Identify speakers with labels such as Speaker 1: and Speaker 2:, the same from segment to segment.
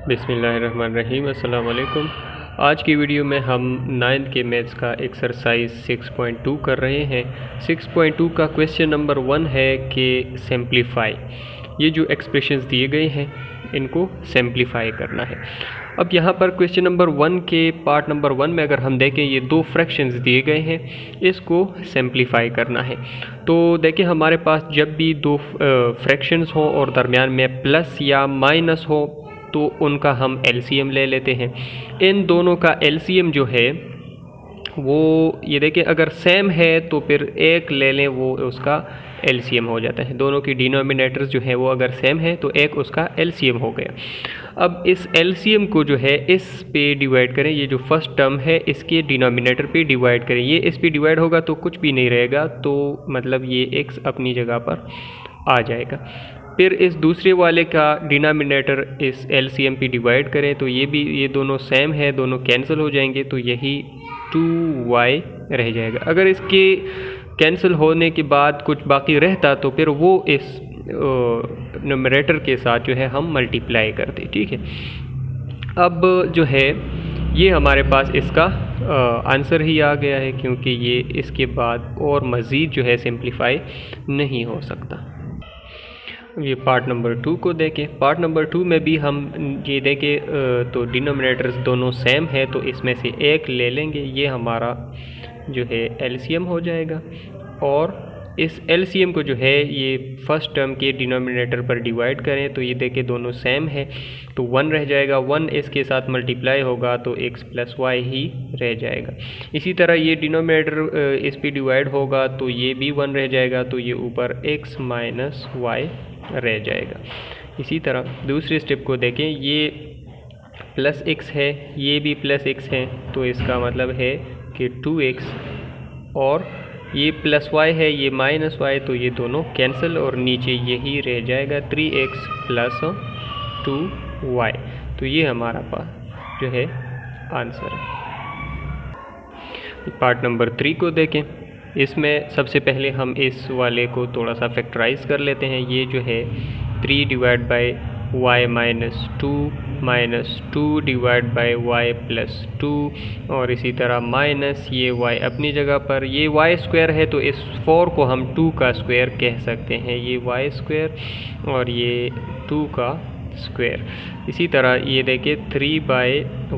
Speaker 1: बिस्मिल्लाहिर्रहमानिर्रहीम। अस्सलाम वालेकुम। आज की वीडियो में हम 9th के मैथ्स का एक्सरसाइज 6.2 कर रहे हैं। 6.2 का क्वेश्चन नंबर 1 है कि सिंप्लीफाई, ये जो एक्सप्रेशंस दिए गए हैं इनको सिंप्लीफाई करना है। अब यहाँ पर क्वेश्चन नंबर 1 के पार्ट नंबर 1 में अगर हम देखें, ये दो फ्रैक्शंस दिए गए हैं, इसको सिंप्लीफाई करना है। तो देखिए हमारे पास जब भी दो फ्रैक्शंस हो और दरमियान में प्लस या माइनस हो तो उनका हम एलसीएम ले लेते हैं। इन दोनों का एलसीएम जो है वो ये देखिए अगर सेम है तो फिर एक ले लें, वो उसका एलसीएम हो जाता है। दोनों की डिनोमिनेटर्स जो है वो अगर सेम है तो एक उसका एलसीएम हो गया। अब इस एलसीएम को जो है इस पे डिवाइड करें, ये जो फर्स्ट टर्म है इसके डिनोमिनेटर पे डिवाइड करें। ये इस पे डिवाइड होगा तो कुछ भी नहीं रहेगा, तो मतलब ये एक्स अपनी जगह पर आ जाएगा। फिर इस दूसरे वाले का डिनोमिनेटर इस एलसीएम पे डिवाइड करें तो ये दोनों सेम है, दोनों कैंसिल हो जाएंगे, तो यही 2y रह जाएगा। अगर इसके कैंसिल होने के बाद कुछ बाकी रहता तो फिर वो इस न्यूमरेटर के साथ जो है हम मल्टीप्लाई करते। ठीक है, अब जो है ये हमारे पास इसका आंसर ही आ गया है, क्योंकि ये इसके बाद और मज़ीद जो है सिंप्लीफाई नहीं हो सकता। ये पार्ट नंबर 2 को देखें। पार्ट नंबर 2 में भी हम ये देखें तो डिनोमिनेटर्स दोनों सेम है, तो इसमें से एक ले लेंगे, ये हमारा जो है एलसीएम हो जाएगा। और इस एलसीएम को जो है ये फर्स्ट टर्म के डिनोमिनेटर पर डिवाइड करें तो ये देखें दोनों सेम है, तो 1 रह जाएगा। 1 इसके साथ मल्टीप्लाई होगा तो x + y ही रह जाएगा। इसी तरह ये डिनोमिनेटर इस पे डिवाइड होगा तो ये भी 1 रह जाएगा, तो ये ऊपर x - y रह जाएगा। इसी तरह दूसरे स्टेप को देखें, ये +x है, ये भी +x है, तो इसका मतलब है कि 2x, और ये +y है, ये -y, तो ये दोनों कैंसिल और नीचे यही रह जाएगा 3x + 2y। तो ये हमारा पास जो है आंसर है। पार्ट नंबर 3 को देखें। इसमें सबसे पहले हम इस वाले को थोड़ा सा फैक्टराइज कर लेते हैं। ये जो है 3 / y - 2 - 2 / y + 2, और इसी तरह माइनस ये y अपनी जगह पर, ये y² है तो इस 4 को हम 2 का स्क्वायर कह सकते हैं, ये y² और ये 2 का स्क्वायर। इसी तरह ये देखिए 3 / y - 2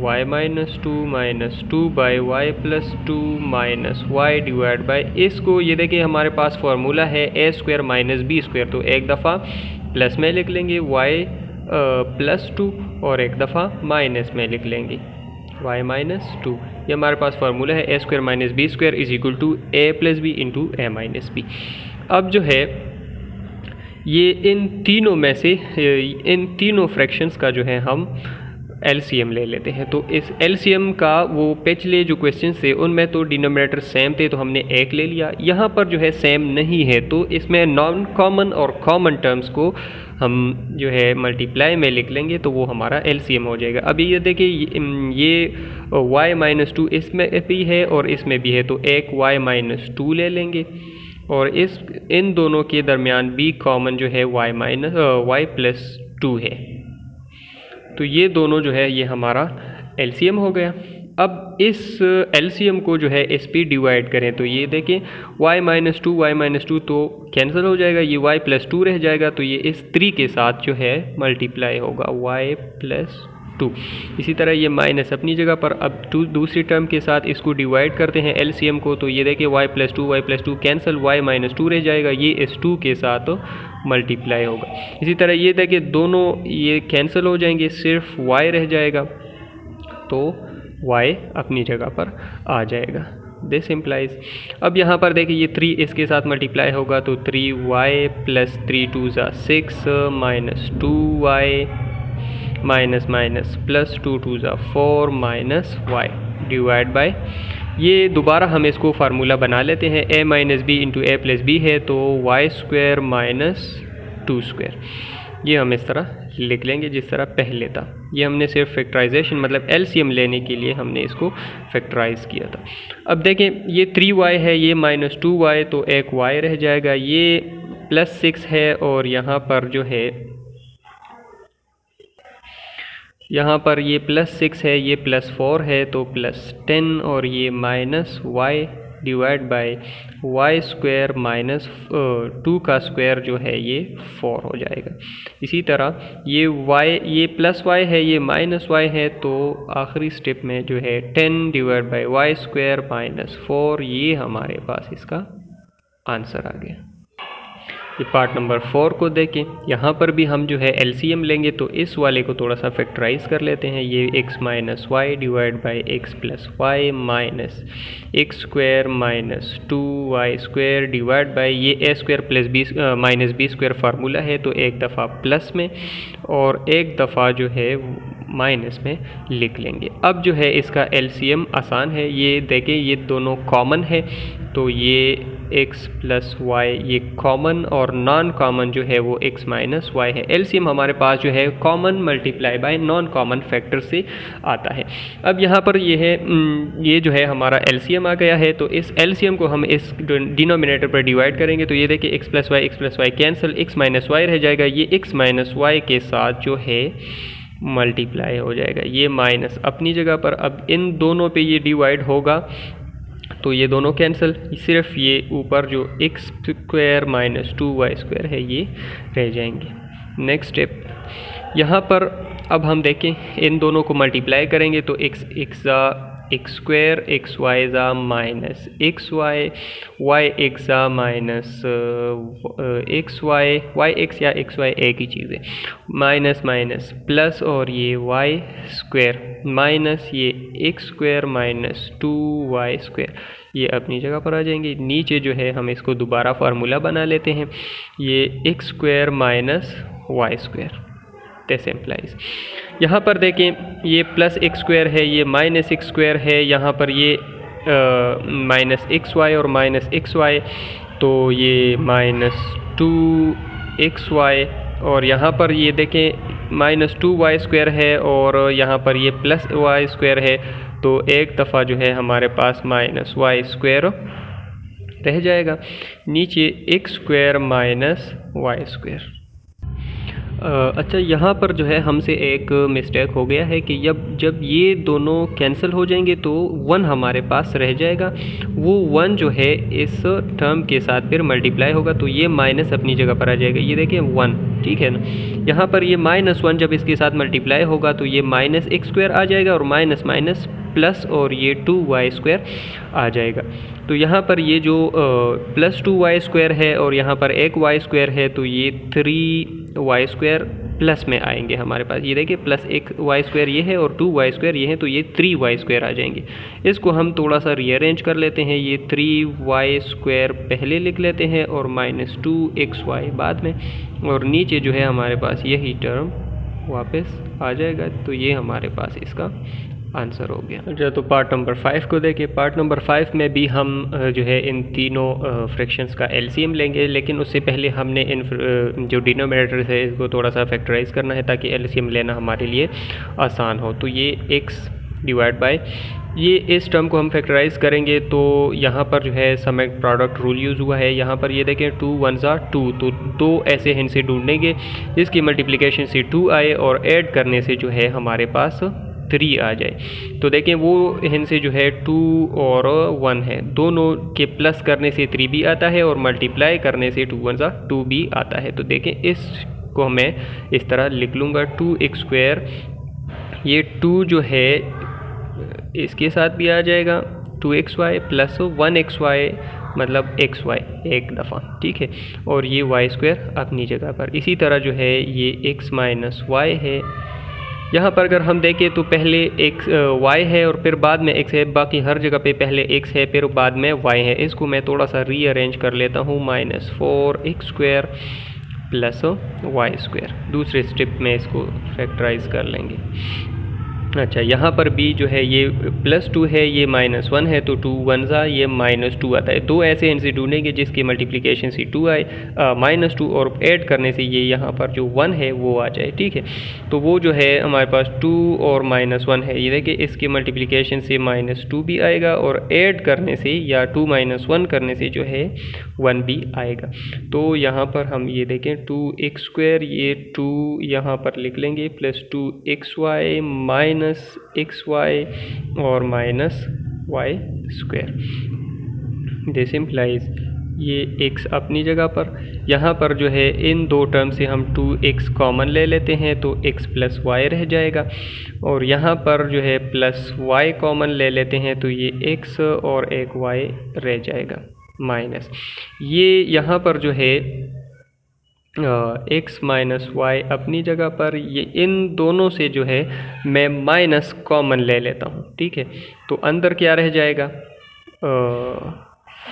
Speaker 1: - 2 / y + 2 - y / इसको ये देखिए हमारे पास फार्मूला है a² - b², तो एक दफ़ा प्लस में लिख लेंगे y + 2 और एक दफ़ा माइनस में लिख लेंगे y - 2। ये हमारे पास फार्मूला है a² - b² = a + b × a - b। अब जो है ये इन तीनों में से इन तीनों फ्रैक्शंस का जो है हम एलसीएम ले लेते हैं। तो इस एलसीएम का वो पिछले जो क्वेश्चन थे उनमें तो डिनोमिनेटर सेम थे तो हमने एक ले लिया। यहाँ पर जो है सेम नहीं है, तो इसमें नॉन कॉमन और कॉमन टर्म्स को हम जो है मल्टीप्लाई में लिख लेंगे तो वो हमारा एलसीएम हो जाएगा। अभी ये देखिए ये y - 2 इसमें भी है और इसमें भी है, तो एक y - 2 ले लेंगे, और इन दोनों के दरमियान भी कॉमन जो है y + 2 है, तो ये दोनों जो है ये हमारा एलसीएम हो गया। अब इस एलसीएम को जो है इस पे डिवाइड करें तो ये देखें y - 2 तो कैंसिल हो जाएगा, ये y + 2 रह जाएगा, तो ये इस 3 के साथ जो है मल्टीप्लाई होगा y + 2। इसी तरह ये माइनस अपनी जगह पर। अब दूसरी टर्म के साथ इसको डिवाइड करते हैं एलसीएम को, तो ये देखिए y + 2 कैंसिल, y - 2 रह जाएगा, ये इस 2 के साथ मल्टीप्लाई होगा। इसी तरह ये देखिए दोनों ये कैंसिल हो जाएंगे, सिर्फ y रह जाएगा, तो y अपनी जगह पर आ जाएगा। दिस इम्प्लाइज, अब यहाँ पर देखिए ये 3 इसके साथ मल्टीप्लाई होगा, तो 3y + 3 × 2 = 6 - 2y + 2 × 2 = 4 - y / ये दोबारा हम इसको फार्मूला बना लेते हैं। a - b × a + b है, तो y² - 2², ये हम इस तरह लिख लेंगे जिस तरह पहले था। ये हमने सिर्फ फैक्टराइजेशन मतलब एलसीएम लेने के लिए हमने इसको फैक्टराइज किया था। अब देखें ये 3y है, ये -2y, तो एक y रह जाएगा, ये +6 है और यहाँ पर जो है यहाँ पर ये +6 है, ये +4 है, तो +10 और ये -y divide by y square minus 2 का स्क्वायर जो है ये 4 हो जाएगा। इसी तरह ये y, ये +y है, ये -y है, तो आखिरी स्टेप में जो है 10 divide by y square minus 4, ये हमारे पास इसका आंसर आ गया। ये पार्ट नंबर 4 को देखें, यहाँ पर भी हम जो है एलसीएम लेंगे, तो इस वाले को थोड़ा सा फैक्टराइज कर लेते हैं। ये x minus y divide by x plus y minus x square minus 2y square divide by ये a square plus b minus b square formula है, तो एक दफ़ा प्लस में और एक दफ़ा जो है माइनस में लिख लेंगे। अब जो है इसका एलसीएम आसान है, ये देखें ये दोनों कॉमन है, तो ये x प्लस वाई ये कॉमन और नॉन कॉमन जो है वो x माइनस वाई है। एलसीएम हमारे पास जो है common multiply by non common factor से आता है। अब यहाँ पर ये है, ये जो है हमारा एलसीएम आ गया है, तो इस एलसीएम को हम इस डिनोमिनेटर पर डिवाइड करेंगे, तो ये देखिए x plus y cancel, x minus y रह जाएगा, ये x माइनस वाई के साथ जो है मल्टीप्लाई हो जाएगा, ये माइनस अपनी जगह पर। अब इन दोनों पे ये डिवाइड होगा तो ये दोनों कैंसिल, सिर्फ ये ऊपर जो x square minus 2y square है ये रह जाएंगे। नेक्स्ट स्टेप यहाँ पर अब हम देखें इन दोनों को मल्टीप्लाई करेंगे, तो x स्क्वायर एक्स वाई ज़ा माइनस एक्स वाई एक्स ज़ा माइनस एक्स वाई एक्स या एक्स वाई एक ही चीज़ है, माइनस माइनस प्लस और ये y स्क्वायर माइनस ये x square minus 2y square, ये अपनी जगह पर आ जाएंगे। नीचे जो है हम इसको दोबारा फार्मूला बना लेते हैं, ये x square minus y square, this implies. यहाँ पर देखें ये प्लस एक्स स्क्वायर है, ये माइनस एक्स स्क्वायर है, यहाँ पर ये माइनस एक्स वाई और माइनस एक्स वाई, तो ये माइनस 2xy, और यहाँ पर ये देखें माइनस 2y स्क्वायर है और यहाँ पर ये प्लस वाई स्क्वायर है, तो एक दफ़ा जो है हमारे पास माइनस वाई स्क्वायर रह जाएगा। नीचे x square minus y square. अच्छा यहाँ पर जो है हमसे एक मिस्टेक हो गया है कि जब ये दोनों कैंसिल हो जाएंगे तो 1 हमारे पास रह जाएगा, वो 1 जो है इस टर्म के साथ फिर मल्टीप्लाई होगा, तो ये माइनस अपनी जगह पर आ जाएगा, ये देखिए 1, ठीक है ना। यहाँ पर ये -1 जब इसके साथ मल्टीप्लाई होगा तो ये माइनस एक्स स्क्वायर आ जाएगा और माइनस माइनस प्लस और ये 2y स्क्वायर आ जाएगा। तो यहाँ पर ये जो प्लस 2y स्क्वायर है और यहाँ पर एक y स्क्वायर है, तो ये 3y स्क्वायर प्लस में आएंगे हमारे पास, ये देखिए प्लस एक y स्क्वायर ये है और 2y स्क्वायर ये है, तो ये 3y स्क्वायर आ जाएंगे। इसको हम थोड़ा सा रीअरेंज कर लेते हैं, ये 3y स्क्वायर पहले लिख लेते हैं और माइनस 2xy बाद में, और नीचे जो है हमारे पास यही टर्म वापस आ जाएगा, तो ये हमारे पास इसका आंसर हो गया। अच्छा तो पार्ट नंबर 5 को देखिए। पार्ट नंबर 5 में भी हम जो है इन तीनों फ्रैक्शंस का एलसीएम लेंगे, लेकिन उससे पहले हमने इन जो डिनोमिनेटर है इसको थोड़ा सा फैक्टराइज करना है ताकि एलसीएम लेना हमारे लिए आसान हो। तो ये x डिवाइड बाय ये इस टर्म को हम फैक्टराइज करेंगे, तो यहाँ पर जो है सम प्रोडक्ट रूल यूज़ हुआ है। यहाँ पर ये देखें 2 1 2, तो 2 ऐसे हिंद से ढूंढेंगे जिसकी मल्टीप्लिकेशन से 2 आए और ऐड करने से जो है हमारे पास 3 आ जाए। तो देखें वो हिंद से जो है 2 और 1 है, दोनों के प्लस करने से 3 भी आता है और मल्टीप्लाई करने से 2 1 2 भी आता है। तो देखें इसको मैं इस तरह लिख लूँगा 2x स्क्वायर, ये 2 जो है इसके साथ भी आ जाएगा 2xy प्लस 1xy मतलब xy एक दफ़ा, ठीक है, और ये y स्क्वायर अपनी जगह पर। इसी तरह जो है ये x माइनस वाई है, यहाँ पर अगर हम देखें तो पहले x y है और फिर बाद में x है, बाकी हर जगह पे पहले x है फिर बाद में y है। इसको मैं थोड़ा सा रीअरेंज कर लेता हूँ, minus 4x square plus y square. दूसरे स्टेप में इसको फैक्टराइज कर लेंगे। अच्छा, यहाँ पर भी जो है ये +2 है, ये -1 है, तो 2 1 ज़ा ये -2 आता है। दो ऐसे इनसे ढूंढेंगे जिसकी मल्टीप्लिकेशन से 2 आए, -2 और ऐड करने से ये यहाँ पर जो 1 है वो आ जाए। ठीक है, तो वो जो है हमारे पास 2 और -1 है। ये देखिए इसकी मल्टीप्लिकेशन से -2 भी आएगा और ऐड करने से या 2 - 1 करने से जो है 1 भी आएगा। तो यहाँ पर हम ये देखें 2x², ये 2 यहाँ पर लिख लेंगे, +2xy -xy और -y²। दिस इम्प्लाइज ये x अपनी जगह पर, यहाँ पर जो है इन दो टर्म से हम 2x कॉमन ले लेते हैं तो x + y रह जाएगा, और यहाँ पर जो है +y कॉमन ले लेते हैं तो ये x और एक y रह जाएगा माइनस। ये यहाँ पर जो है x - y अपनी जगह पर, ये इन दोनों से जो है मैं माइनस कॉमन ले लेता हूँ। ठीक है, तो अंदर क्या रह जाएगा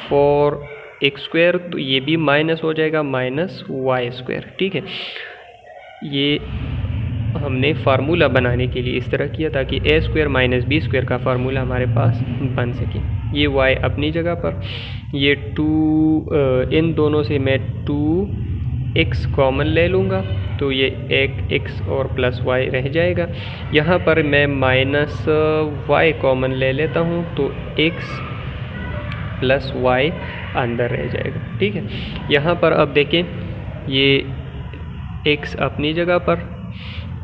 Speaker 1: 4x², तो ये भी माइनस हो जाएगा -y²। ठीक है, ये हमने फार्मूला बनाने के लिए इस तरह किया ताकि a² - b² का फार्मूला हमारे पास बन सके। ये y अपनी जगह पर, ये 2 इन दोनों से मैं 2x कॉमन ले लूँगा तो ये एक x और +y रह जाएगा। यहाँ पर मैं -y कॉमन ले लेता हूँ तो x + y अंदर रह जाएगा। ठीक है, यहाँ पर अब देखें ये x अपनी जगह पर,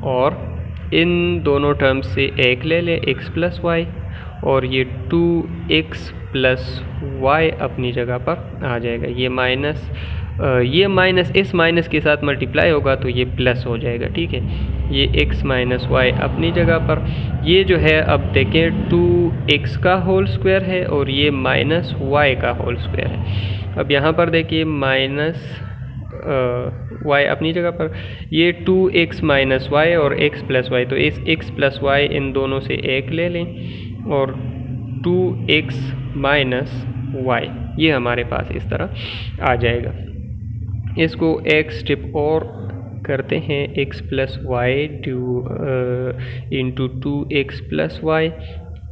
Speaker 1: और इन दोनों टर्म्स से एक ले लें x + y, और ये 2x + y अपनी जगह पर आ जाएगा। ये माइनस इस माइनस के साथ मल्टीप्लाई होगा तो ये प्लस हो जाएगा। ठीक है, ये x - y अपनी जगह पर, ये जो है अब देखें 2x का होल स्क्वायर है और ये -y का होल स्क्वायर है। अब यहाँ पर देखिए y अपनी जगह पर, ये 2x - y और x + y, तो इस x + y इन दोनों से एक ले लें और 2x - y ये हमारे पास इस तरह आ जाएगा। इसको एक स्टेप और करते हैं, x + y into 2x + y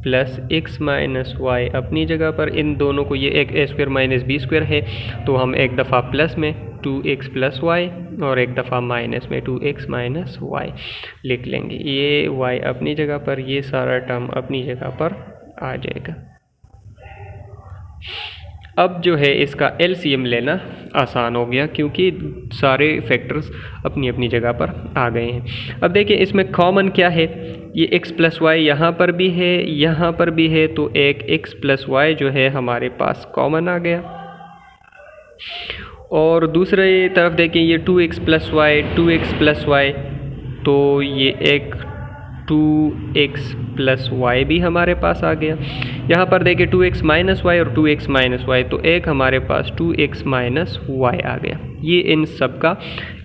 Speaker 1: plus x - y अपनी जगह पर, इन दोनों को ये एक a² - b² है तो हम एक दफ़ा प्लस में 2x + y और एक दफ़ा माइनस में 2x - y लिख लेंगे। ये y अपनी जगह पर, ये सारा टर्म अपनी जगह पर आ जाएगा। अब जो है इसका LCM लेना आसान हो गया क्योंकि सारे फैक्टर्स अपनी अपनी जगह पर आ गए हैं। अब देखिए इसमें कॉमन क्या है, ये x + y यहाँ पर भी है, यहाँ पर भी है, तो एक x + y जो है हमारे पास कॉमन आ गया। और दूसरे तरफ देखें ये 2x + y, तो ये एक 2x + y भी हमारे पास आ गया। यहाँ पर देखिए 2x - y और 2x - y, तो एक हमारे पास 2x - y आ गया। ये इन सब का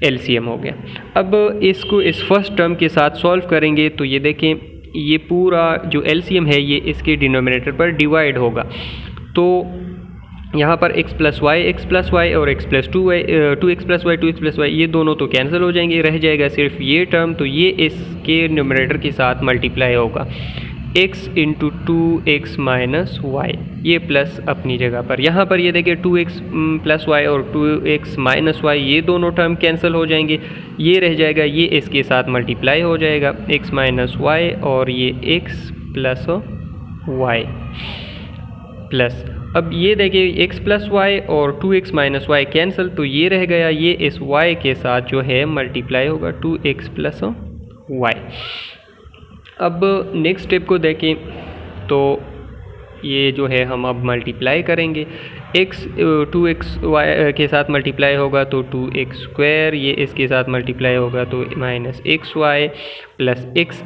Speaker 1: LCM हो गया। अब इसको इस फर्स्ट टर्म के साथ सॉल्व करेंगे तो ये देखें ये पूरा जो LCM है ये इसके डिनोमिनेटर पर डिवाइड होगा, तो यहाँ पर x + y और x + 2y 2x + y ये दोनों तो कैंसिल हो जाएंगे, रह जाएगा सिर्फ ये टर्म, तो ये इसके न्यूमरेटर के साथ मल्टीप्लाई होगा x × 2x - y, ये प्लस अपनी जगह पर। यहाँ पर ये देखिए 2x + y और 2x - y ये दोनों टर्म कैंसिल हो जाएंगे, ये रह जाएगा, ये इसके साथ मल्टीप्लाई हो जाएगा x - y और ये x + y प्लस। अब ये देखिए x + y और 2x - y कैंसिल, तो ये रह गया, ये इस y के साथ जो है मल्टीप्लाई होगा 2x + y। अब नेक्स्ट स्टेप को देखें तो ये जो है हम अब मल्टीप्लाई करेंगे, x 2x y के साथ मल्टीप्लाई होगा तो 2x², ये इसके साथ मल्टीप्लाई होगा तो -xy प्लस x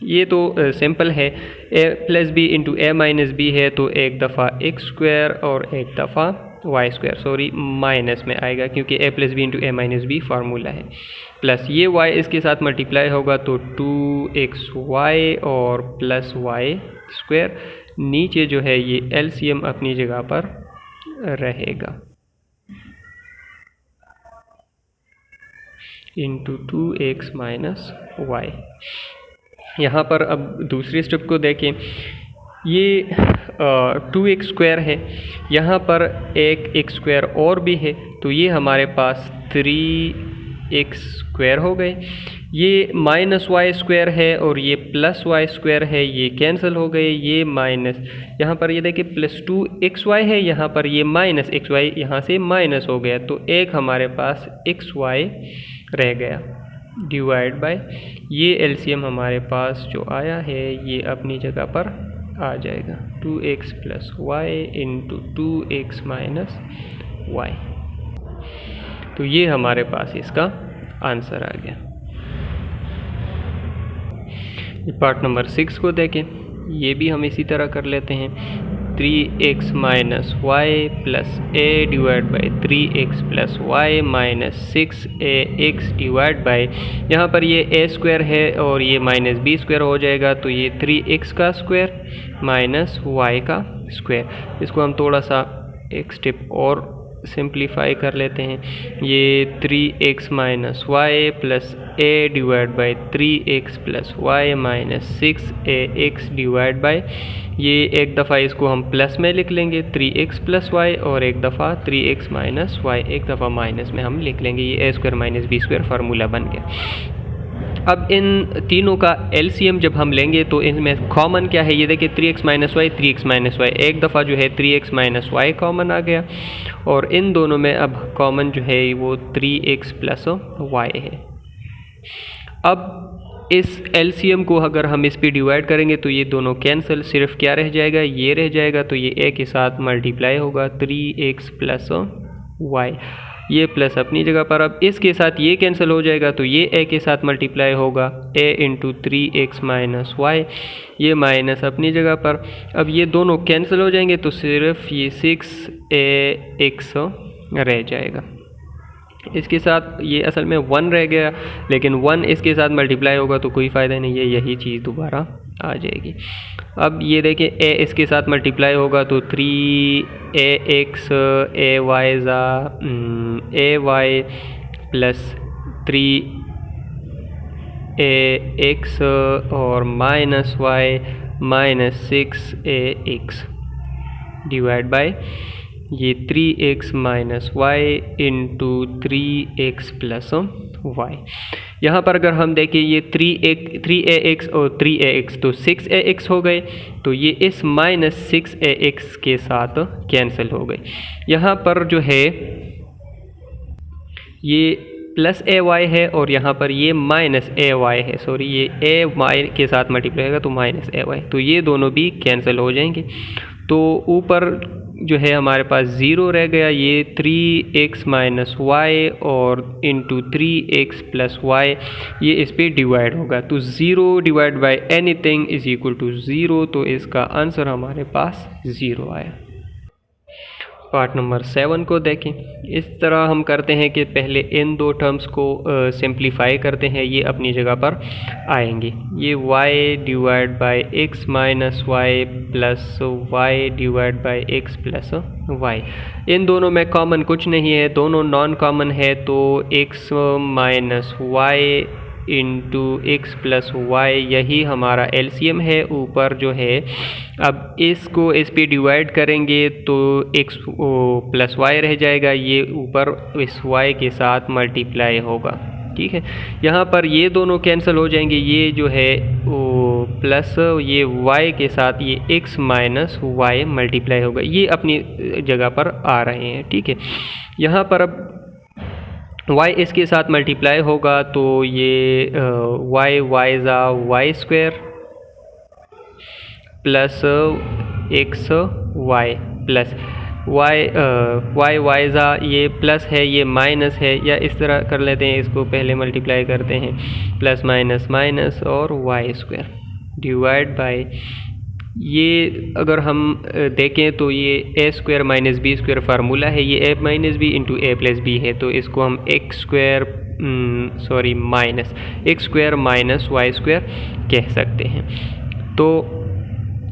Speaker 1: ये तो सिंपल है, a + b × a - b है तो एक दफ़ा x² और एक दफ़ा y², सॉरी माइनस में आएगा क्योंकि a + b × a - b formula है, प्लस ये y इसके साथ मल्टीप्लाई होगा तो 2xy और प्लस y², नीचे जो है ये LCM अपनी जगह पर रहेगा इंटू 2x - y। यहाँ पर अब दूसरी स्टेप को देखें, ये 2x स्क्वायर है, यहाँ पर एक x स्क्वायर और भी है, तो ये हमारे पास 3x स्क्वायर हो गए। ये माइनस वाई स्क्वायर है और ये प्लस वाई स्क्वायर है, ये कैंसिल हो गए। ये माइनस, यहाँ पर ये देखिए प्लस 2xy है, यहाँ पर ये माइनस xy यहाँ से माइनस हो गया, तो एक हमारे पास xy रह गया डिवाइड बाय ये एलसीएम हमारे पास जो आया है ये अपनी जगह पर आ जाएगा 2x plus y into 2x minus y. तो ये हमारे पास इसका आंसर आ गया। पार्ट नंबर 6 को देखें, ये भी हम इसी तरह कर लेते हैं। 3x minus y plus a divide by 3x plus y minus 6ax divide by, यहाँ पर ये a स्क्वायर है और ये माइनस b स्क्वायर हो जाएगा, तो ये 3x का स्क्वायर माइनस y का स्क्वायर। इसको हम थोड़ा सा एक स्टेप और सिंप्लीफाई कर लेते हैं। ये 3x minus y plus a divide by 3x plus y minus 6ax divide by, ये एक दफ़ा इसको हम प्लस में लिख लेंगे 3x प्लस वाई, और एक दफ़ा 3x माइनस वाई, एक दफ़ा माइनस में हम लिख लेंगे। ये a square minus b square formula बन गया। अब इन तीनों का एलसीएम जब हम लेंगे तो इनमें कॉमन क्या है, ये देखिए 3x minus Y 3x minus Y, एक दफ़ा जो है 3x माइनस वाई कॉमन आ गया, और इन दोनों में अब कॉमन जो है वो 3x प्लस वाई है। अब इस एलसीएम को अगर हम इस पे डिवाइड करेंगे तो ये दोनों कैंसिल, सिर्फ क्या रह जाएगा, ये रह जाएगा, तो ये a के साथ मल्टीप्लाई होगा 3x प्लस वाई, ये प्लस अपनी जगह पर। अब इसके साथ ये कैंसिल हो जाएगा, तो ये a के साथ मल्टीप्लाई होगा a into 3x minus y, ये माइनस अपनी जगह पर। अब ये दोनों कैंसिल हो जाएंगे तो सिर्फ ये 6ax रह जाएगा। इसके साथ ये असल में 1 रह गया, लेकिन 1 इसके साथ मल्टीप्लाई होगा तो कोई फ़ायदा नहीं है, यही चीज़ दोबारा आ जाएगी। अब ये देखें a इसके साथ मल्टीप्लाई होगा तो 3ax ay प्लस 3ax और minus y minus 6ax divide by ये 3x minus y into 3x plus y. यहाँ पर अगर हम देखें ये 3ax और 3ax तो 6ax हो गए, तो ये इस माइनस 6ax के साथ कैंसिल हो गए। यहाँ पर जो है ये प्लस ay है और यहाँ पर ये माइनस ay है, सॉरी ये ay के साथ मल्टीप्लाई होगा तो माइनस ay, तो ये दोनों भी कैंसिल हो जाएंगे। तो ऊपर जो है हमारे पास 0 रह गया, ये 3x माइनस वाई और इंटू 3x प्लस वाई, ये इस पर डिवाइड होगा, तो 0 divide by anything is equal to 0, तो इसका आंसर हमारे पास 0 आया। पार्ट नंबर 7 को देखें, इस तरह हम करते हैं कि पहले इन दो टर्म्स को सिंप्लीफाई करते हैं, ये अपनी जगह पर आएंगे। ये y divide by x minus y plus y divide by x plus y, इन दोनों में कॉमन कुछ नहीं है, दोनों नॉन कॉमन है, तो x minus y into x plus y यही हमारा एलसीएम है ऊपर जो है। अब इसको इस पे डिवाइड करेंगे तो एक्स प्लस वाई रह जाएगा, ये ऊपर इस वाई के साथ मल्टीप्लाई होगा, ठीक है। यहाँ पर ये दोनों कैंसिल हो जाएंगे, ये जो है वो प्लस ये y के साथ ये x माइनस वाई मल्टीप्लाई होगा, ये अपनी जगह पर आ रहे हैं, ठीक है। यहाँ पर अब y इसके साथ मल्टीप्लाई होगा तो ये y ज़ा y square plus x y plus y ज़ा ये प्लस है ये माइनस है, या इस तरह कर लेते हैं, इसको पहले मल्टीप्लाई करते हैं, प्लस माइनस माइनस और y स्क्वायर डिवाइड बाय ये अगर हम देखें तो ये a square minus b square formula है, ये a minus b into a plus b है, तो इसको हम x square minus x square minus y square कह सकते हैं। तो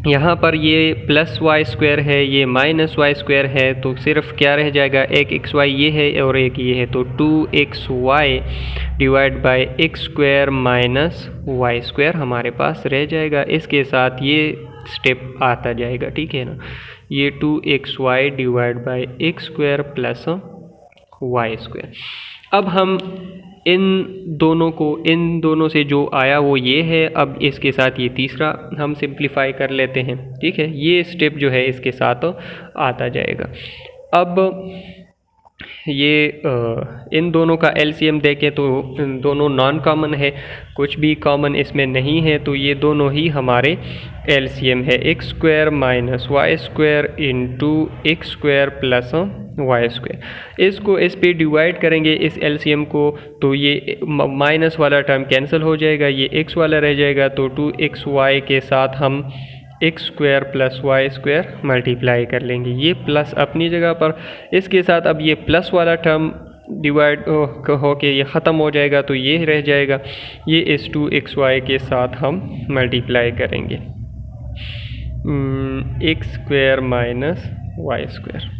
Speaker 1: यहाँ पर ये प्लस वाई स्क्वायर है, ये माइनस वाई स्क्वायर है, तो सिर्फ क्या रह जाएगा, एक एक्स वाई ये है और एक ये है, तो 2xy divide by x square minus y square हमारे पास रह जाएगा। इसके साथ ये स्टेप आता जाएगा, ठीक है ना। ये 2xy divide by x square plus y square. अब हम इन दोनों से जो आया वो ये है। अब इसके साथ ये तीसरा हम सिंप्लीफाई कर लेते हैं, ठीक है। ये स्टेप जो है इसके साथ आता जाएगा। अब ये इन दोनों का एलसीएम देखें तो दोनों नॉन कॉमन है, कुछ भी कॉमन इसमें नहीं है, तो ये दोनों ही हमारे एलसीएम है। X square minus y square into x square plus y square. इसको इस पे डिवाइड करेंगे इस एलसीएम को, तो ये माइनस वाला टर्म कैंसिल हो जाएगा, ये एक्स वाला रह जाएगा, तो 2xy के साथ हम x square plus y square multiply कर लेंगे। ये प्लस अपनी जगह पर, इसके साथ अब ये प्लस वाला टर्म डिवाइड हो के ये ख़त्म हो जाएगा, तो ये रह जाएगा। ये इस 2xy के साथ हम मल्टीप्लाई करेंगे, x square minus y square.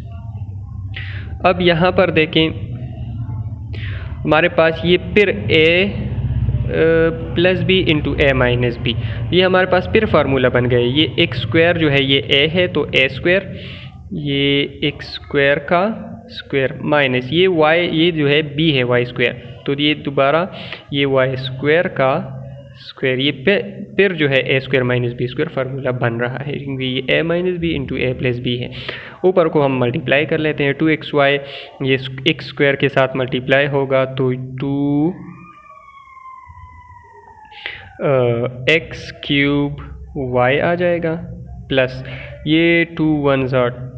Speaker 1: अब यहाँ पर देखें हमारे पास ये फिर a plus b into a minus b, ये हमारे पास फिर फार्मूला बन गए। ये एक्स स्क्वायर जो है ये a है, तो a स्क्वायर, ये एक्स स्क्वायर का स्क्वायर माइनस ये y, ये जो है b है y स्क्वायर, तो ये दोबारा ये y स्क्वायर का स्क्वायर, ये फिर जो है a square minus b square formula बन रहा है, क्योंकि ये a minus b into a plus b है। ऊपर को हम मल्टीप्लाई कर लेते हैं, 2xy ये एक्स स्क्वायर के साथ मल्टीप्लाई होगा, तो 2x क्यूब y आ जाएगा, प्लस ये 2 1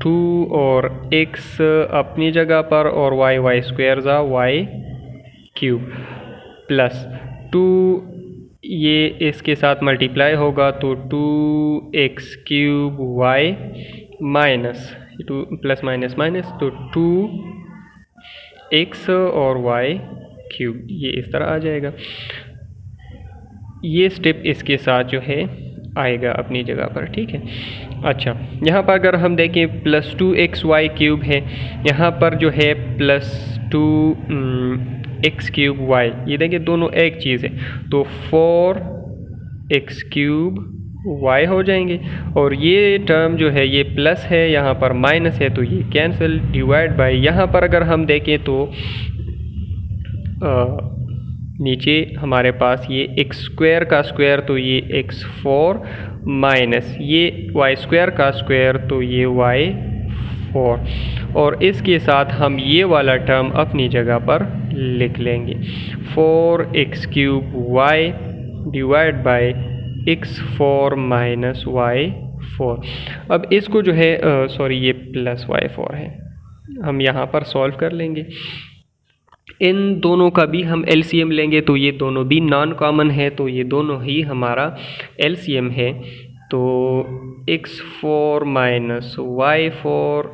Speaker 1: 2 और x अपनी जगह पर और y स्क्वायर ज़ा y क्यूब, प्लस 2 ये इसके साथ मल्टीप्लाई होगा, तो 2x cube y minus 2 plus minus minus, तो 2x और y क्यूब, ये इस तरह आ जाएगा। ये स्टेप इसके साथ जो है आएगा अपनी जगह पर, ठीक है। अच्छा, यहाँ पर अगर हम देखें प्लस 2xy क्यूब है, यहाँ पर जो है प्लस 2x क्यूब y, ये देखिए दोनों एक चीज़ है, तो 4x क्यूब y हो जाएंगे, और ये टर्म जो है ये प्लस है, यहाँ पर माइनस है, तो ये कैंसिल, डिवाइड बाय, यहाँ पर अगर हम देखें तो नीचे हमारे पास ये एक्स स्क्वायर का स्क्वायर, तो ये x4 माइनस ये y स्क्वायर का स्क्वायर, तो ये y4, और इसके साथ हम ये वाला टर्म अपनी जगह पर लिख लेंगे, 4x cube y divide bye x4 minus y4। अब इसको जो है सॉरी ये प्लस y4 है, हम यहाँ पर सॉल्व कर लेंगे। इन दोनों का भी हम एलसीएम लेंगे, तो ये दोनों भी नॉन कॉमन है, तो ये दोनों ही हमारा एलसीएम है, तो x4 minus y4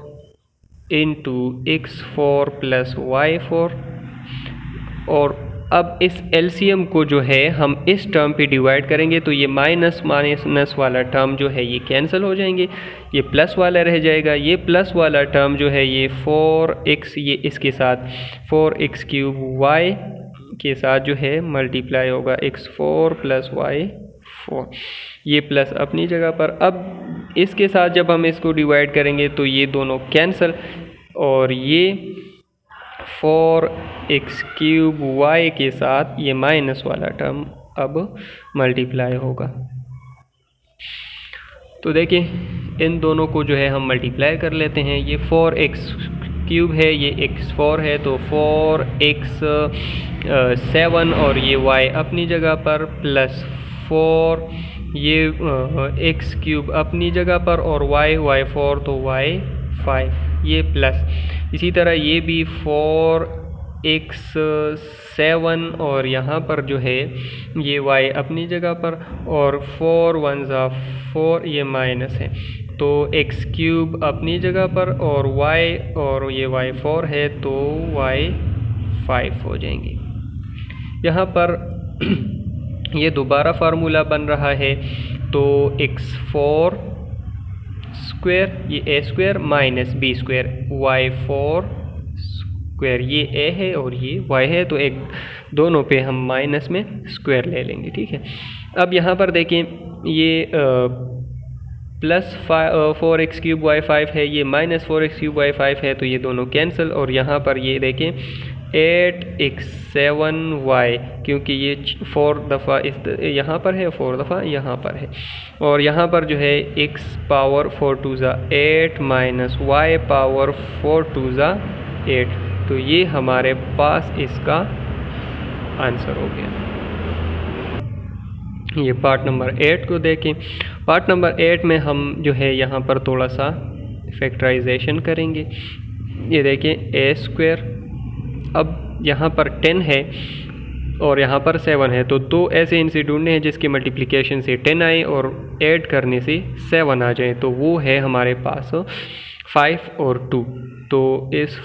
Speaker 1: into x4 plus y4, और अब इस एलसीएम को जो है हम इस टर्म पे डिवाइड करेंगे, तो ये माइनस माइनस वाला टर्म जो है ये कैंसिल हो जाएंगे, ये प्लस वाला रह जाएगा। ये प्लस वाला टर्म जो है ये 4x, ये इसके साथ 4x क्यूब y के साथ जो है मल्टीप्लाई होगा, x4 प्लस y4, ये प्लस अपनी जगह पर। अब इसके साथ जब हम इसको डिवाइड करेंगे तो ये दोनों कैंसिल, और ये 4x क्यूब y के साथ ये माइनस वाला टर्म अब मल्टीप्लाई होगा। तो देखिए इन दोनों को जो है हम मल्टीप्लाई कर लेते हैं, ये 4x क्यूब है, ये x4 है, तो 4x 7 और ये y अपनी जगह पर, प्लस 4 ये x क्यूब अपनी जगह पर और y4 तो y 5, ये प्लस। इसी तरह ये भी 4x 7 और यहाँ पर जो है ये y अपनी जगह पर, और 4 1 4 ये माइनस है, तो x क्यूब अपनी जगह पर और y और ये y4 है, तो y 5 हो जाएंगे। यहाँ पर ये दोबारा फार्मूला बन रहा है, तो x4 स्क्वायर, ये a square minus b square, y 4 square, ये ए है और ये वाई है, तो एक दोनों पे हम माइनस में स्क्वायर ले लेंगे, ठीक है। अब यहाँ पर देखें ये प्लस 4x क्यूब वाई 5 है, ये माइनस 4x क्यूब वाई 5 है, तो ये दोनों कैंसिल। और यहाँ पर ये देखें 8x7y, क्योंकि ये 4 दफ़ा इस यहाँ पर है, 4 दफ़ा यहाँ पर है, और यहाँ पर जो है x power 4 2 8 minus y power 4 2 8, तो ये हमारे पास इसका आंसर हो गया। ये पार्ट नंबर 8 को देखें। पार्ट नंबर 8 में हम जो है यहाँ पर थोड़ा सा फैक्टराइजेशन करेंगे। ये देखें ए स्क्वायर, अब यहाँ पर 10 है और यहाँ पर 7 है, तो दो ऐसे इनसे ढूंढने हैं जिसके मल्टीप्लिकेशन से 10 आए और ऐड करने से 7 आ जाए, तो वो है हमारे पास 5 और 2। तो इस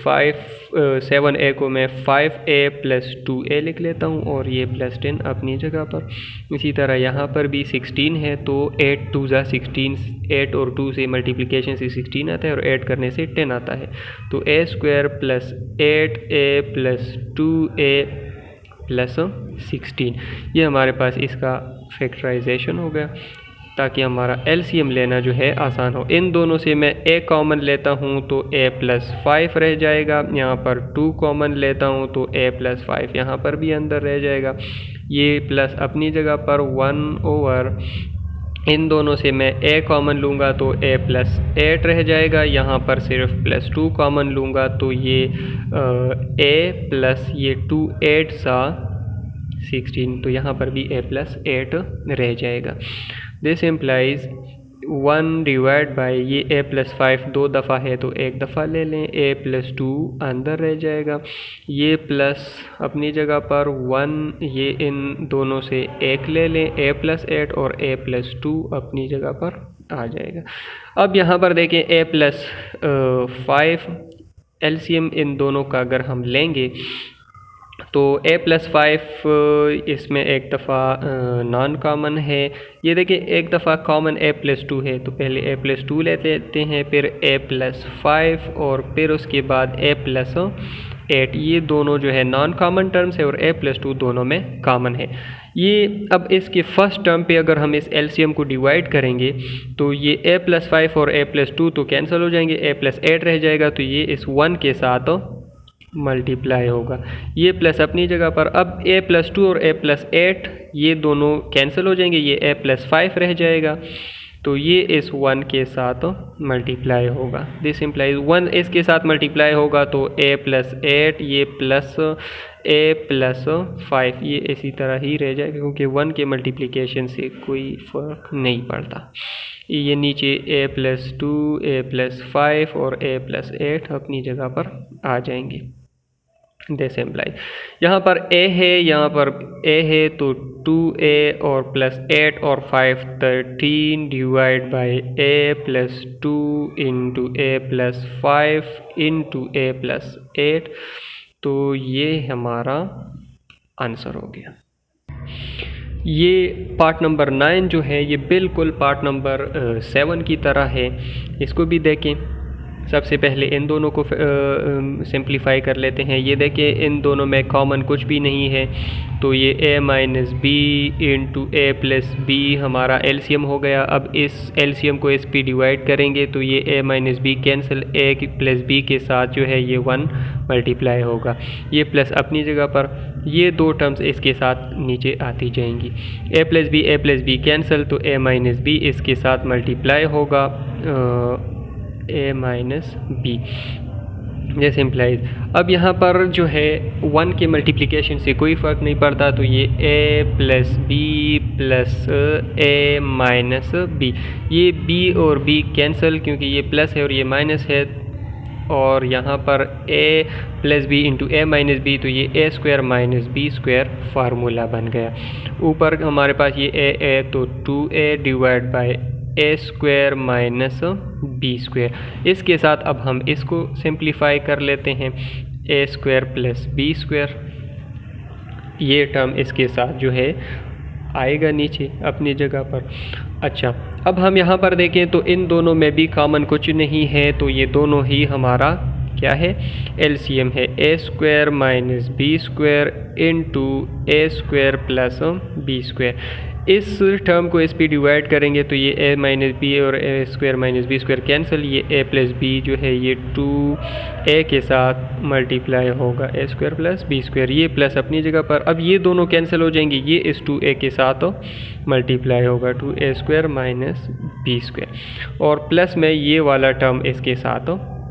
Speaker 1: 7a को मैं 5a प्लस 2a लिख लेता हूँ और ये प्लस 10 अपनी जगह पर। इसी तरह यहाँ पर भी 16 है, तो 8 2 16, 8 और 2 से मल्टीप्लिकेशन से 16 आता है और ऐड करने से 10 आता है, तो a square plus 8a plus 2a plus 16, ये हमारे पास इसका फैक्टराइजेशन हो गया, ताकि हमारा एलसीएम लेना जो है आसान हो। इन दोनों से मैं a कॉमन लेता हूँ तो a प्लस 5 रह जाएगा, यहाँ पर 2 कॉमन लेता हूँ तो a प्लस 5 यहाँ पर भी अंदर रह जाएगा, ये प्लस अपनी जगह पर 1 ओवर, इन दोनों से मैं a कॉमन लूँगा तो a प्लस 8 रह जाएगा, यहाँ पर सिर्फ प्लस 2 कॉमन लूँगा तो ये a प्लस ये 2 8 सा 16, तो यहाँ पर भी a प्लस 8 रह जाएगा। दिस इम्प्लाइज 1 डिवाइड बाई ये a प्लस 5 दो दफ़ा है तो एक दफ़ा ले लें, a प्लस 2 अंदर रह जाएगा, ये प्लस अपनी जगह पर 1, ये इन दोनों से एक ले लें, a प्लस 8 और a प्लस 2 अपनी जगह पर आ जाएगा। अब यहाँ पर देखें a प्लस 5 एलसीएम इन दोनों का अगर हम लेंगे तो a प्लस 5 इसमें एक दफ़ा नॉन कॉमन है, ये देखिए एक दफ़ा कॉमन a प्लस 2 है, तो पहले a प्लस 2 ले लेते हैं, फिर a प्लस 5 और फिर उसके बाद a प्लस 8, ये दोनों जो है नॉन कॉमन टर्म्स है और a प्लस 2 दोनों में कॉमन है। ये अब इसके फर्स्ट टर्म पे अगर हम इस एलसीएम को डिवाइड करेंगे तो ये a प्लस 5 और a प्लस 2 तो कैंसिल हो जाएंगे, a प्लस 8 रह जाएगा, तो ये इस 1 के साथ मल्टीप्लाई होगा, ये प्लस अपनी जगह पर। अब a प्लस 2 और a प्लस 8 ये दोनों कैंसिल हो जाएंगे, ये a प्लस 5 रह जाएगा, तो ये इस 1 के साथ मल्टीप्लाई होगा। दिस इम्प्लाइज 1 इसके साथ मल्टीप्लाई होगा तो a प्लस 8 ये प्लस a प्लस 5 ये इसी तरह ही रह जाएगा, क्योंकि 1 के मल्टीप्लिकेशन से कोई फ़र्क नहीं पड़ता। ये नीचे a प्लस 2 a प्लस 5 और a प्लस 8 अपनी जगह पर आ जाएंगे। दिस इम्प्लाइज यहाँ पर a है, यहाँ पर a है तो 2a और प्लस 8 और 5 13 divide by a plus 2 into a plus 5 into a plus 8, तो ये हमारा आंसर हो गया। ये पार्ट नंबर 9 जो है ये बिल्कुल पार्ट नंबर 7 की तरह है, इसको भी देखें। सबसे पहले इन दोनों को सिंप्लीफाई कर लेते हैं। ये देखिए इन दोनों में कॉमन कुछ भी नहीं है, तो ये a minus b into a plus b हमारा एलसीएम हो गया। अब इस एलसीएम को इस पे डिवाइड करेंगे तो ये a minus b cancel, a plus b के साथ जो है ये 1 मल्टीप्लाई होगा, ये प्लस अपनी जगह पर, ये दो टर्म्स इसके साथ नीचे आती जाएंगी। a प्लस बी कैंसिल, तो a माइनस बी इसके साथ मल्टीप्लाई होगा a माइनस बी, जैसे इम्प्लाइज। अब यहाँ पर जो है 1 के मल्टीप्लिकेशन से कोई फ़र्क नहीं पड़ता, तो ये a plus b plus a minus b, ये b और b कैंसिल क्योंकि ये प्लस है और ये माइनस है, और यहाँ पर a plus b into a minus b, तो ये a square minus b square formula बन गया। ऊपर हमारे पास ये a तो 2a divide by a square minus b square. इसके साथ अब हम इसको सिंप्लीफाई कर लेते हैं, a square plus b square, ये टर्म इसके साथ जो है आएगा नीचे अपनी जगह पर। अच्छा, अब हम यहाँ पर देखें तो इन दोनों में भी कॉमन कुछ नहीं है, तो ये दोनों ही हमारा क्या है, एलसीएम है। A square minus b square into a square plus b square. इस टर्म को इस पे डिवाइड करेंगे तो ये ए माइनस बी और a square minus b square cancel, ये ए प्लस बी जो है ये 2a के साथ मल्टीप्लाई होगा ए स्क्वायर प्लस बी स्क्वायर, ये प्लस अपनी जगह पर। अब ये दोनों कैंसिल हो जाएंगे, ये इस 2a के साथ मल्टीप्लाई होगा 2a square minus b square, और प्लस में ये वाला टर्म इसके साथ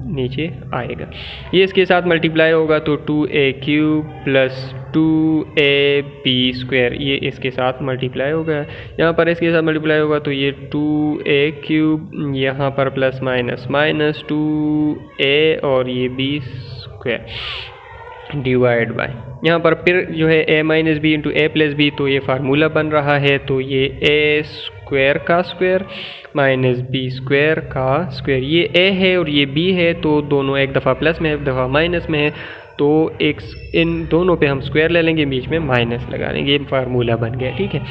Speaker 1: नीचे आएगा, ये इसके साथ मल्टीप्लाई होगा तो 2a cube plus 2ab square, ये इसके साथ मल्टीप्लाई होगा, यहाँ पर इसके साथ मल्टीप्लाई होगा तो ये 2a क्यूब, यहाँ पर प्लस माइनस माइनस 2a और ये b स्क्वायर डिवाइड बाय, यहाँ पर फिर जो है a minus b into a plus b, तो ये फार्मूला बन रहा है, तो ये a स्क्वायर का स्क्वायर माइनस बी स्क्वायर का स्क्वायर, ये a है और ये b है, तो दोनों एक दफ़ा प्लस में एक दफ़ा माइनस में है, तो एक इन दोनों पे हम स्क्वायर ले लेंगे, बीच में माइनस लगा लेंगे, ये फार्मूला बन गया। ठीक है,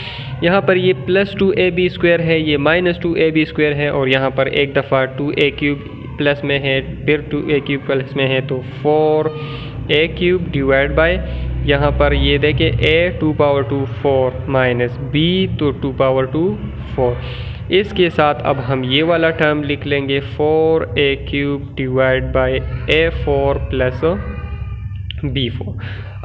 Speaker 1: यहाँ पर ये प्लस 2ab स्क्वायर है, ये माइनस 2ab स्क्वायर है, और यहाँ पर एक दफ़ा 2a क्यूब प्लस में है, फिर 2a क्यूब प्लस में है, तो 4a क्यूब डिवाइड बाय, यहाँ पर ये देखें a 2 पावर 2 4 माइनस b तो 2 पावर 2 4। इसके साथ अब हम ये वाला टर्म लिख लेंगे 4a cube divide by a4 plus b4।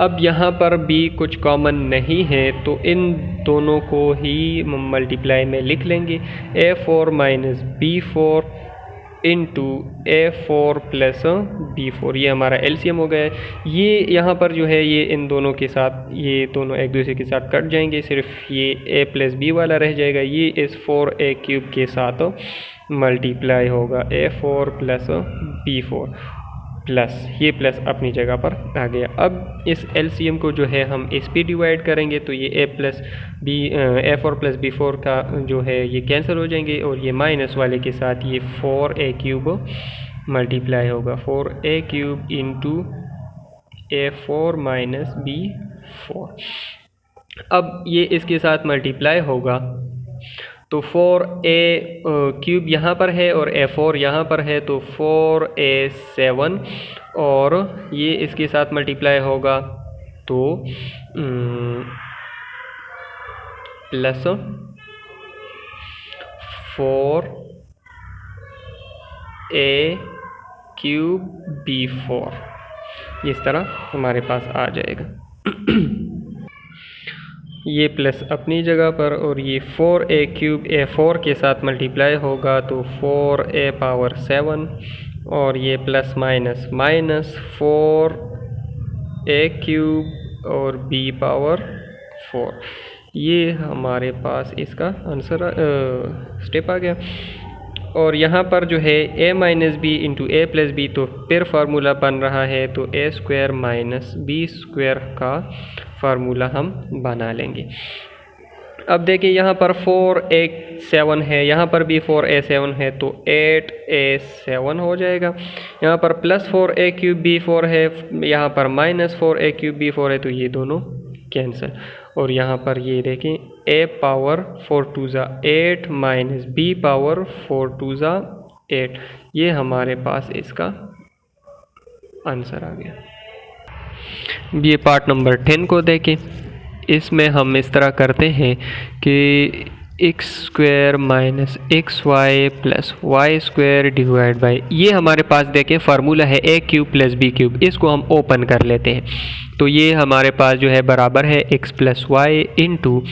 Speaker 1: अब यहाँ पर b कुछ कॉमन नहीं है, तो इन दोनों को ही मल्टीप्लाई में लिख लेंगे, a4 minus b4 into a4 plus b4, ये हमारा एलसीएम हो गया है। ये यहाँ पर जो है ये इन दोनों के साथ, ये दोनों एक दूसरे के साथ कट जाएंगे, सिर्फ ये a प्लस बी वाला रह जाएगा, ये इस 4a क्यूब के साथ मल्टीप्लाई होगा a4 प्लस b4 प्लस, ये प्लस अपनी जगह पर आ गया। अब इस एलसीएम को जो है हम इस पे डिवाइड करेंगे, तो ये a4 प्लस b4 का जो है ये कैंसिल हो जाएंगे, और ये माइनस वाले के साथ ये 4a क्यूब मल्टीप्लाई होगा, 4a cube into a4 minus b4। अब ये इसके साथ मल्टीप्लाई होगा तो 4a क्यूब यहाँ पर है और a4 यहाँ पर है, तो 4a7, और ये इसके साथ मल्टीप्लाई होगा तो प्लस 4a क्यूब b4, इस तरह हमारे पास आ जाएगा। ये प्लस अपनी जगह पर, और ये 4a क्यूब a4 के साथ मल्टीप्लाई होगा तो 4a पावर 7, और ये plus minus minus 4a cube और b पावर 4, ये हमारे पास इसका आंसर स्टेप आ गया। और यहाँ पर जो है a minus b into a plus b, तो फिर फार्मूला बन रहा है, तो a square minus b square का फार्मूला हम बना लेंगे। अब देखिए यहाँ पर 4a7 है, यहाँ पर भी 4a7 है, तो 8a7 हो जाएगा। यहाँ पर प्लस 4a क्यूब b4 है, यहाँ पर माइनस 4a क्यूब b4 है, तो ये दोनों कैंसिल। और यहाँ पर ये देखें a पावर 4 2 ज़ा 8 माइनस b पावर 4 2 ज़ा 8, ये हमारे पास इसका आंसर आ गया। ये पार्ट नंबर 10 को देखें, इसमें हम इस तरह करते हैं कि x square minus x y plus y square divide by, ये हमारे पास देखें फार्मूला है a cube plus b cube, इसको हम ओपन कर लेते हैं, तो ये हमारे पास जो है बराबर है x plus y into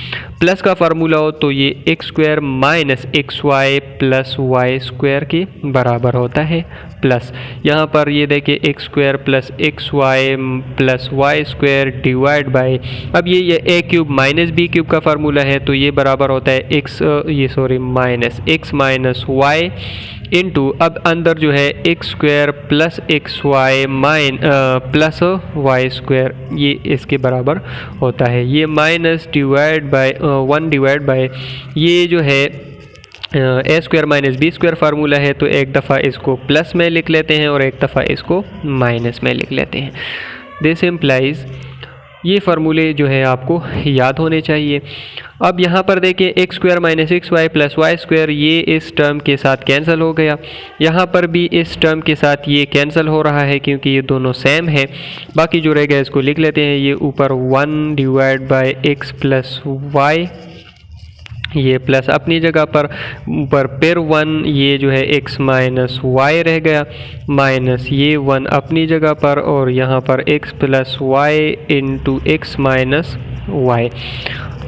Speaker 1: plus का फार्मूला हो तो ये x square minus x y plus y square के बराबर होता है, प्लस यहाँ पर ये देखिए x square plus x y plus y square divide by, अब ये a cube minus b cube का फार्मूला है, तो ये बराबर होता है minus x minus y into, अब अंदर जो है x square plus x y plus y square, ये इसके बराबर होता है, ये minus divide by 1 divide by, ये जो है a square minus b square formula है, तो एक दफ़ा इसको प्लस में लिख लेते हैं और एक दफ़ा इसको माइनस में लिख लेते हैं। दिस इम्प्लाइज ये फार्मूले जो है आपको याद होने चाहिए। अब यहाँ पर देखिए x square minus x y plus y square, ये इस टर्म के साथ कैंसिल हो गया। यहाँ पर भी इस टर्म के साथ ये कैंसिल हो रहा है क्योंकि ये दोनों सेम है। बाकी जो रह गया इसको लिख लेते हैं, ये ऊपर 1 divide by x plus y, ये प्लस अपनी जगह पर, ऊपर फिर 1, ये जो है x माइनस वाई रह गया, माइनस ये 1 अपनी जगह पर, और यहाँ पर x plus y into x minus y.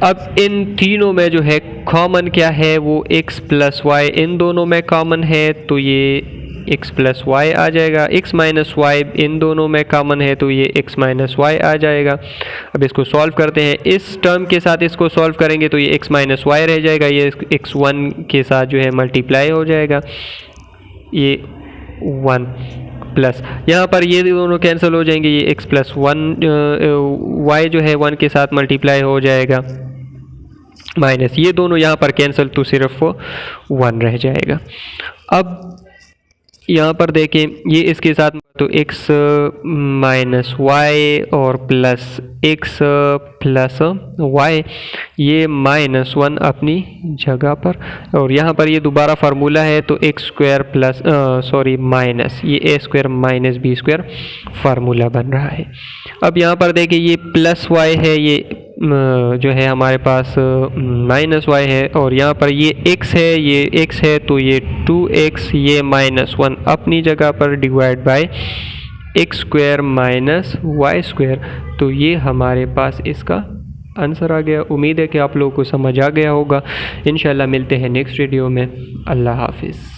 Speaker 1: अब इन तीनों में जो है कॉमन क्या है, वो x प्लस वाई इन दोनों में कॉमन है तो ये x प्लस वाई आ जाएगा। x माइनस वाई इन दोनों में कॉमन है तो ये x माइनस वाई आ जाएगा। अब इसको सॉल्व करते हैं, इस टर्म के साथ इसको सॉल्व करेंगे तो ये x माइनस वाई रह जाएगा, ये x1 के साथ जो है मल्टीप्लाई हो जाएगा, ये 1 प्लस यहाँ पर ये दोनों कैंसिल हो जाएंगे, ये x प्लस 1 y जो है 1 के साथ मल्टीप्लाई हो जाएगा, माइनस ये दोनों यहाँ पर कैंसिल तो सिर्फ 1 रह जाएगा। अब यहाँ पर देखें ये इसके साथ तो x माइनस वाई और प्लस x प्लस वाई, ये -1 अपनी जगह पर, और यहाँ पर ये दोबारा फार्मूला है तो एक्स स्क्वायर प्लस माइनस ये a square minus b square formula बन रहा है। अब यहाँ पर देखिए ये प्लस y है, ये जो है हमारे पास माइनस वाई है, और यहाँ पर ये x है, ये x है तो ये 2x, ये -1 अपनी जगह पर divide by x square minus y square. तो ये हमारे पास इसका आंसर आ गया। उम्मीद है कि आप लोगों को समझ आ गया होगा। इंशाल्लाह मिलते हैं नेक्स्ट वीडियो में। अल्लाह हाफिज़।